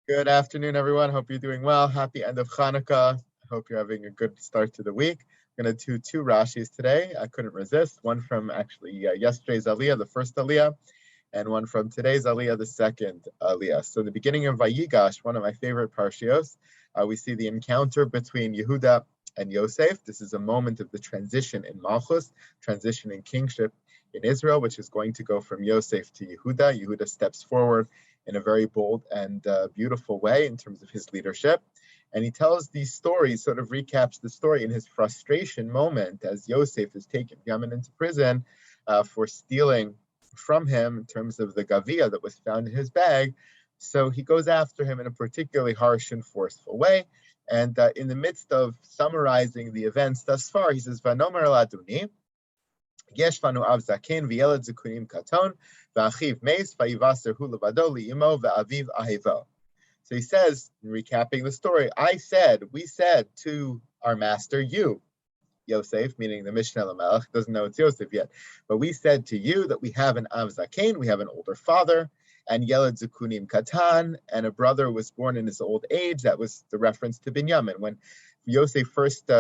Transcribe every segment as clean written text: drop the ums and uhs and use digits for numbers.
Good afternoon, everyone. Hope you're doing well. Happy end of Hanukkah. I hope you're having a good start to the week. I'm going to do two Rashis today. I couldn't resist. One from actually yesterday's Aliyah, the first Aliyah, and one from today's Aliyah, the second Aliyah. So the beginning of Vayigash, one of my favorite parshios, we see the encounter between Yehuda and Yosef. This is a moment of the transition in Malchus, transition in kingship in Israel, which is going to go from Yosef to Yehuda. Yehuda steps forward in a very bold and beautiful way in terms of his leadership. And he tells these stories, sort of recaps the story in his frustration moment as Yosef is taken Yamin into prison for stealing from him in terms of the gavia that was found in his bag. So he goes after him in a particularly harsh and forceful way. And in the midst of summarizing the events thus far, he says, Vanomer Laduni, יש לנו אב זקן וילד זקונים קטון, ואחיו מייס, ויבשר הוא לבדו לאמו ואביו אהבו. So he says, recapping the story, we said to our master, you, Yosef, meaning the Mishnah Lamelech, doesn't know it's Yosef yet, but we said to you that we have an Av Zaken, we have an older father, and Yeled Zukunim Katan, and a brother was born in his old age. That was the reference to Binyamin. When Yosef first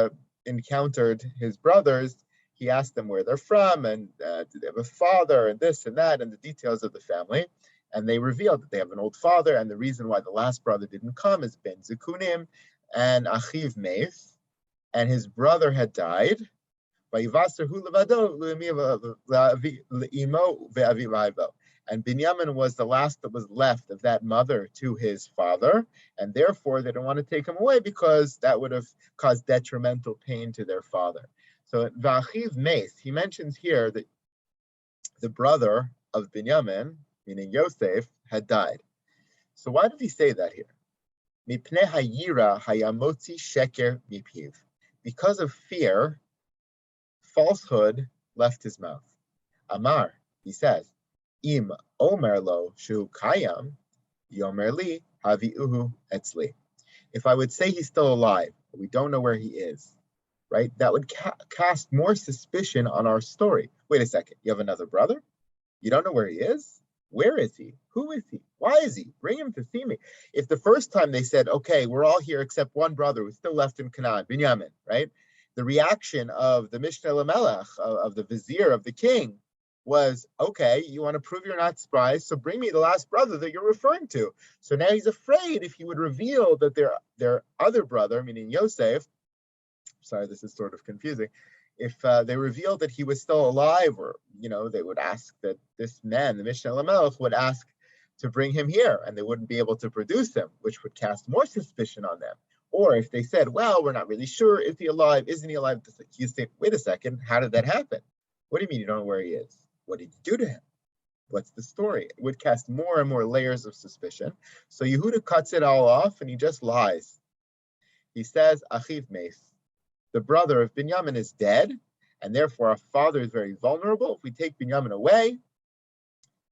encountered his brothers, he asked them where they're from, and do they have a father, and this and that, and the details of the family. And they revealed that they have an old father, and the reason why the last brother didn't come is Ben Zikunim and Achiv Meis, and his brother had died. And Binyamin was the last that was left of that mother to his father, and therefore they don't want to take him away because that would have caused detrimental pain to their father. So V'achiv Meis, he mentions here that the brother of Binyamin, meaning Yosef, had died. So why did he say that here? Mipnei hayira hayamotzi sheker mipiv. Because of fear, falsehood left his mouth. Amar, he says, Im omer lo shu kayam, yomer li havi'uhu etzli. If I would say he's still alive, but we don't know where he is, right? That would cast more suspicion on our story. Wait a second, you have another brother? You don't know where he is? Where is he? Who is he? Why is he? Bring him to see me. If the first time they said, okay, we're all here except one brother who's still left in Canaan, Binyamin, right? The reaction of the Mishnah Lamelech, of the vizier, of the king, was, okay, you want to prove you're not spies, so bring me the last brother that you're referring to. So now he's afraid if he would reveal that their other brother, meaning Yosef, sorry, this is sort of confusing, if they revealed that he was still alive, or, they would ask that this man, the Mishnah Lamelech, would ask to bring him here, and they wouldn't be able to produce him, which would cast more suspicion on them. Or if they said, well, we're not really sure, is he alive, isn't he alive? You say, wait a second, how did that happen? What do you mean you don't know where he is? What did you do to him? What's the story? It would cast more and more layers of suspicion. So Yehuda cuts it all off, and he just lies. He says, Achiv Meis, the brother of Binyamin is dead, and therefore our father is very vulnerable. If we take Binyamin away,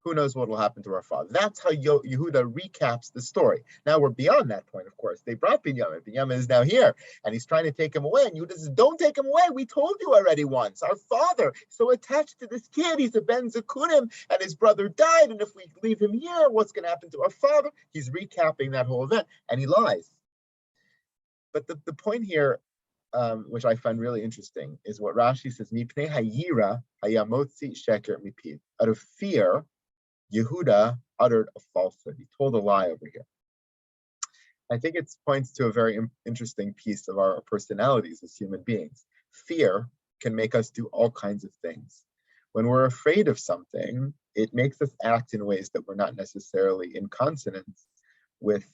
who knows what will happen to our father? That's how Yehuda recaps the story. Now we're beyond that point, of course. They brought Binyamin. Binyamin is now here, and he's trying to take him away. And Yehuda says, don't take him away. We told you already once. Our father is so attached to this kid. He's a Ben Zekunim, and his brother died. And if we leave him here, what's going to happen to our father? He's recapping that whole event, and he lies. But the point here, which I find really interesting, is what Rashi says, Mipnei hayira hayamotzi sheker mipiv. Out of fear, Yehuda uttered a falsehood. He told a lie over here. I think it points to a very interesting piece of our personalities as human beings. Fear can make us do all kinds of things. When we're afraid of something, it makes us act in ways that we're not necessarily in consonance with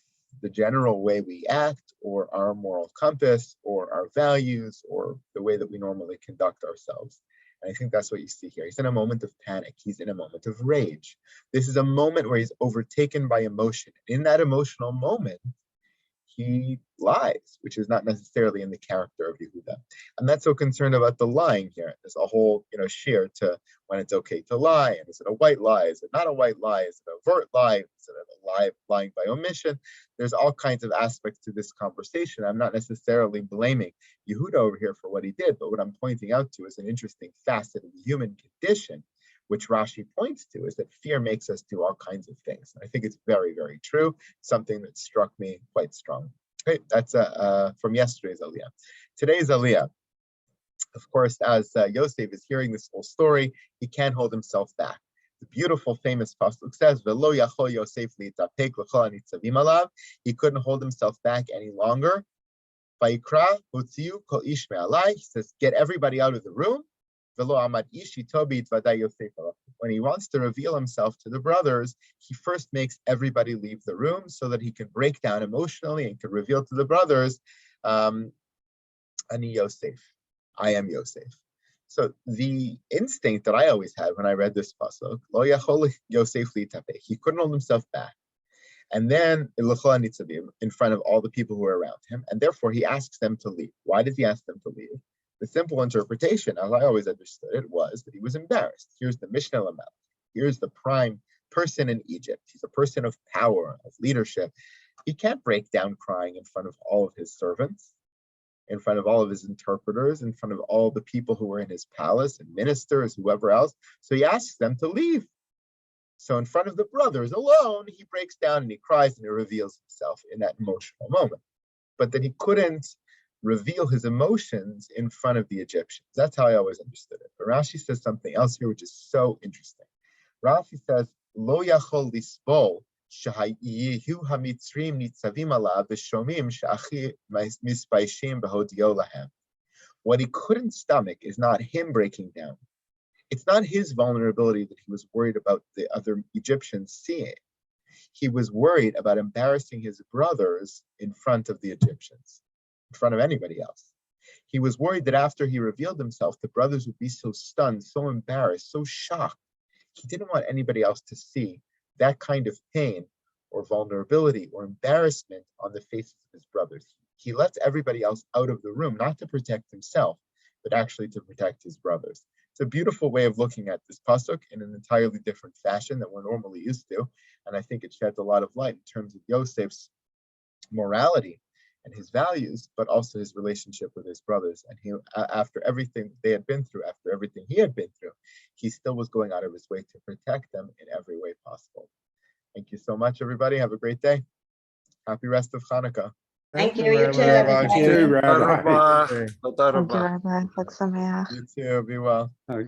the general way we act, or our moral compass, or our values, or the way that we normally conduct ourselves. And I think that's what you see here. He's in a moment of panic. He's in a moment of rage. This is a moment where he's overtaken by emotion. In that emotional moment, he lies, which is not necessarily in the character of Yehuda. I'm not so concerned about the lying here. There's a whole, sheer to when it's okay to lie. And is it a white lie? Is it not a white lie? Is it an overt lie? Is it a lie, lying by omission? There's all kinds of aspects to this conversation. I'm not necessarily blaming Yehuda over here for what he did, but what I'm pointing out to is an interesting facet of the human condition, which Rashi points to, is that fear makes us do all kinds of things. And I think it's very, very true, something that struck me quite strong. Okay, that's from yesterday's Aliyah. Today's Aliyah, of course, as Yosef is hearing this whole story, he can't hold himself back. The beautiful, famous pasuk says, "Velo yachol Yosef litapek l'chol hanitzavim alav." He couldn't hold himself back any longer. Vayikra hotziu kol ish me'alai. He says, "Get everybody out of the room." Velo amad ish ito b'itvaday Yosef alav. When he wants to reveal himself to the brothers, he first makes everybody leave the room so that he can break down emotionally and can reveal to the brothers, Ani Yosef, I am Yosef. So the instinct that I always had when I read this pasuk, Lo yachol Yosef litapeh, he couldn't hold himself back. And then in front of all the people who are around him, and therefore he asks them to leave. Why does he ask them to leave? The simple interpretation, as I always understood it, was that he was embarrassed. Here's the Mishnah Lamelech. Here's the prime person in Egypt. He's a person of power, of leadership. He can't break down crying in front of all of his servants, in front of all of his interpreters, in front of all the people who were in his palace and ministers, whoever else. So he asks them to leave. So in front of the brothers alone, he breaks down and he cries and he reveals himself in that emotional moment. But that he couldn't reveal his emotions in front of the Egyptians. That's how I always understood it. But Rashi says something else here, which is so interesting. Rashi says, Lo yachol lisbol shehayihu hamitzrim nitzavim alav v'shomim she'achi mispaishim b'hodio lahem. What he couldn't stomach is not him breaking down. It's not his vulnerability that he was worried about the other Egyptians seeing. He was worried about embarrassing his brothers in front of the Egyptians, in front of anybody else. He was worried that after he revealed himself, the brothers would be so stunned, so embarrassed, so shocked. He didn't want anybody else to see that kind of pain or vulnerability or embarrassment on the faces of his brothers. He lets everybody else out of the room, not to protect himself, but actually to protect his brothers. It's a beautiful way of looking at this pasuk in an entirely different fashion than we're normally used to. And I think it sheds a lot of light in terms of Yosef's morality and his values, but also his relationship with his brothers. And he, after everything they had been through, after everything he had been through, he still was going out of his way to protect them in every way possible. Thank you so much, everybody. Have a great day. Happy rest of Hanukkah. Thank you, you too, everybody. Thank you, Rabbi. Thank you, Rabbi. Thank you, Rabbi. Chag Sameach. You too. Be well.